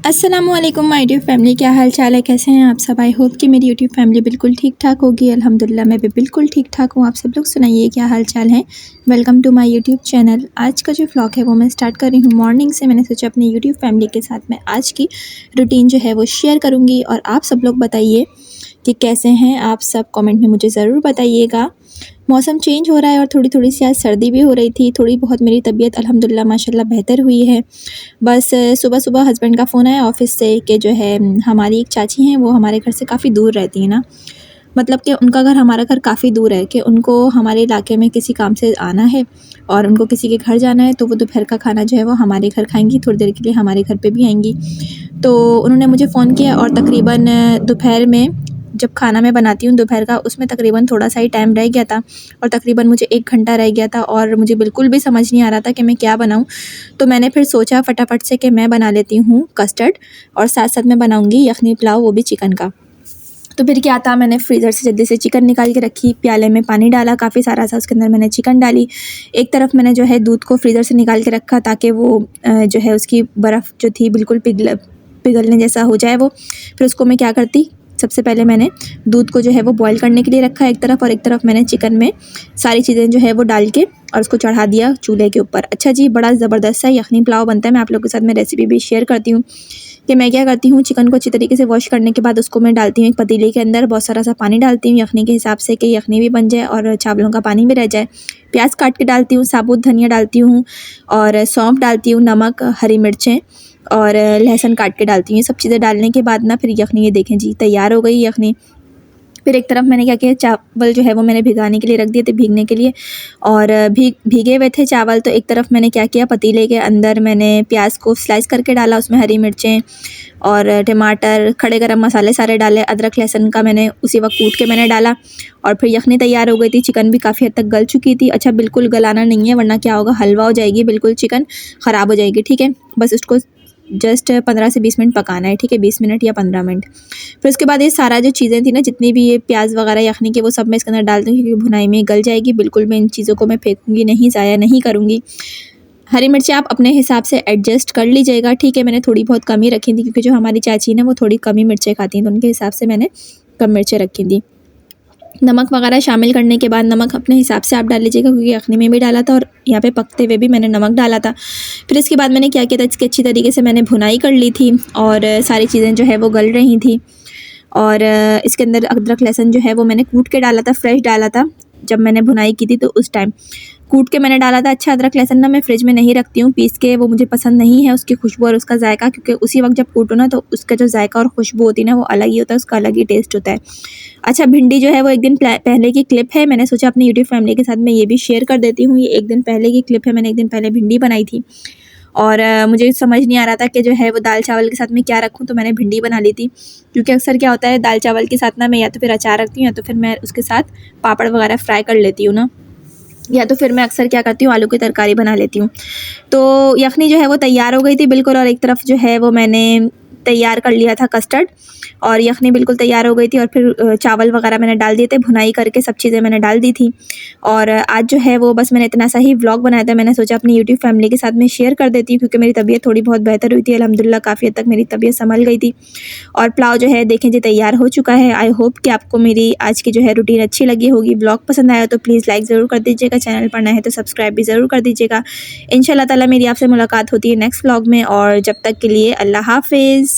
अस्सलामुअलैकुम my dear family, क्या हाल चाल है, कैसे हैं आप सब। आई होप कि मेरी यूट्यूब फैमिली बिल्कुल ठीक ठाक होगी। अल्हम्दुलिल्लाह मैं भी बिल्कुल ठीक ठाक हूँ। आप सब लोग सुनाइए क्या हाल चाल है। Welcome to my YouTube channel. आज का जो व्लॉग है वो मैं स्टार्ट कर रही हूँ मॉर्निंग से। मैंने सोचा अपनी यूट्यूब फैमिली के साथ मैं आज की रूटीन जो है वो शेयर करूँगी और आप सब लोग बताइए कि कैसे हैं आप सब। कमेंट में मुझे ज़रूर बताइएगा। मौसम चेंज हो रहा है और थोड़ी सी आज सर्दी भी हो रही थी। थोड़ी बहुत मेरी तबीयत अल्हम्दुलिल्लाह माशाल्लाह बेहतर हुई है। बस सुबह सुबह हस्बैंड का फ़ोन आया ऑफ़िस से कि जो है हमारी एक चाची हैं, वो हमारे घर से काफ़ी दूर रहती हैं ना, मतलब कि उनका घर हमारा घर काफ़ी दूर है, कि उनको हमारे इलाके में किसी काम से आना है और उनको किसी के घर जाना है, तो वो दोपहर का खाना जो है वो हमारे घर खाएंगी, थोड़ी देर के लिए हमारे घर पे भी आएंगी। तो उन्होंने मुझे फ़ोन किया और तकरीबन दोपहर में जब खाना मैं बनाती हूँ दोपहर का, उसमें तकरीबन थोड़ा सा ही टाइम रह गया था और तकरीबन मुझे 1 घंटा रह गया था और मुझे बिल्कुल भी समझ नहीं आ रहा था कि मैं क्या बनाऊँ। तो मैंने फिर सोचा फटाफट से कि मैं बना लेती हूँ कस्टर्ड और साथ साथ मैं बनाऊँगी यखनी पुलाव, वो भी चिकन का। तो फिर क्या था, मैंने फ्रीज़र से जल्दी से चिकन निकाल के रखी, प्याले में पानी डाला काफ़ी सारा सा, उसके अंदर मैंने चिकन डाली। एक तरफ मैंने जो है दूध को फ्रीज़र से निकाल के रखा ताकि वो जो है उसकी बर्फ़ जो थी बिल्कुल पिघलने जैसा हो जाए वो। फिर उसको मैं क्या करती, सबसे पहले मैंने दूध को जो है वो बॉईल करने के लिए रखा एक तरफ, और एक तरफ मैंने चिकन में सारी चीज़ें जो है वो डाल के और उसको चढ़ा दिया चूल्हे के ऊपर। अच्छा जी, बड़ा ज़बरदस्त सा यखनी पुलाव बनता है। मैं आप लोगों के साथ में रेसिपी भी शेयर करती हूँ कि मैं क्या करती हूँ। चिकन को अच्छी तरीके से वॉश करने के बाद उसको मैं डालती हूँ एक पतीले के अंदर, बहुत सारा सा पानी डालती हूँ यखनी के हिसाब से कि यखनी भी बन जाए और चावलों का पानी भी रह जाए। प्याज काट के डालती हूँ, साबुत धनिया डालती हूँ और सौंफ डालती हूँ, नमक, हरी मिर्चें और लहसुन काट के डालती हूँ। ये सब चीज़ें डालने के बाद ना फिर यखनी, ये देखें जी तैयार हो गई यखनी। फिर एक तरफ मैंने क्या किया, चावल जो है वो मैंने भिगाने के लिए रख दिए थे, भीगने के लिए, और भीगे हुए थे चावल। तो एक तरफ मैंने क्या किया, पतीले के अंदर मैंने प्याज को स्लाइस करके डाला, उसमें हरी मिर्चें और टमाटर, खड़े गरम मसाले सारे डाले, अदरक लहसुन का मैंने उसी वक्त कूट के मैंने डाला और फिर यखनी तैयार हो गई थी। चिकन भी काफ़ी हद तक गल चुकी थी। अच्छा, बिल्कुल गलाना नहीं है वरना क्या होगा, हलवा हो जाएगी, बिल्कुल चिकन ख़राब हो जाएगी। ठीक है, बस उसको जस्ट 15 से 20 मिनट पकाना है। ठीक है, 20 मिनट या 15 मिनट। फिर उसके बाद ये सारा जो चीज़ें थी ना, जितनी भी ये प्याज वगैरह यखनी के, वो सब मैं इसके अंदर डाल दूँगी क्योंकि भुनाई में गल जाएगी। बिल्कुल मैं इन चीज़ों को मैं फेंकूँगी नहीं, ज़ाया नहीं करूँगी। हरी मिर्चें आप अपने हिसाब से एडजस्ट कर लीजिएगा। ठीक है, मैंने थोड़ी बहुत कम ही रखी थी क्योंकि जो हमारी चाची है ना वो थोड़ी कम ही मिर्चें खाती हैं, तो उनके हिसाब से मैंने कम मिर्चें रखी थी। नमक वगैरह शामिल करने के बाद, नमक अपने हिसाब से आप डाल लीजिएगा क्योंकि यखनी में भी डाला था और यहाँ पे पकते हुए भी मैंने नमक डाला था। फिर इसके बाद मैंने क्या किया था, इसकी अच्छी तरीके से मैंने भुनाई कर ली थी और सारी चीज़ें जो है वो गल रही थी। और इसके अंदर अदरक लहसुन जो है वो मैंने कूट के डाला था, फ्रेश डाला था। जब मैंने भुनाई की थी तो उस टाइम कूट के मैंने डाला था। अच्छा, अदरक लहसुन ना मैं फ्रिज में नहीं रखती हूँ पीस के, वो मुझे पसंद नहीं है उसकी खुशबू और उसका जायका, क्योंकि उसी वक्त जब कूटो ना तो उसका जो जायका और खुशबू होती है ना वो अलग ही होता है, उसका अलग ही टेस्ट होता है। अच्छा, भिंडी जो है वो एक दिन पहले की क्लिप है, मैंने सोचा अपनी यूट्यूब फैमिली के साथ मैं ये भी शेयर कर देती हूँ। ये एक दिन पहले की क्लिप है, मैंने एक दिन पहले भिंडी बनाई थी और मुझे समझ नहीं आ रहा था कि जो है वो दाल चावल के साथ में क्या रखूँ, तो मैंने भिंडी बना ली थी। क्योंकि अक्सर क्या होता है, दाल चावल के साथ ना मैं या तो फिर अचार रखती हूँ या तो फिर मैं उसके साथ पापड़ वगैरह फ्राई कर लेती हूँ ना, या तो फिर मैं अक्सर क्या करती हूँ आलू की तरकारी बना लेती हूँ। तो यखनी जो है वो तैयार हो गई थी बिल्कुल, और एक तरफ जो है वो मैंने तैयार कर लिया था कस्टर्ड और यखनी बिल्कुल तैयार हो गई थी। और फिर चावल वगैरह मैंने डाल दिए थे, भुनाई करके सब चीज़ें मैंने डाल दी थी। और आज जो है वो बस मैंने इतना सा ही व्लॉग बनाया था, मैंने सोचा अपनी यूट्यूब फैमिली के साथ में शेयर कर देती हूँ क्योंकि मेरी तबीयत थोड़ी बहुत बेहतर हुई थी अल्हम्दुलिल्लाह, काफ़ी हद तक मेरी तबीयत संभल गई थी। और पुलाव जो है देखें जी तैयार हो चुका है। आई होप कि आपको मेरी आज की जो है रूटीन अच्छी लगी होगी। व्लॉग पसंद आया तो प्लीज़ लाइक ज़रूर कर दीजिएगा, चैनल पर नए हैं तो सब्सक्राइब भी ज़रूर कर दीजिएगा। इंशाल्लाह ताला मेरी आपसे मुलाकात होती है नेक्स्ट व्लॉग में, और जब तक के लिए अल्लाह हाफ़िज़।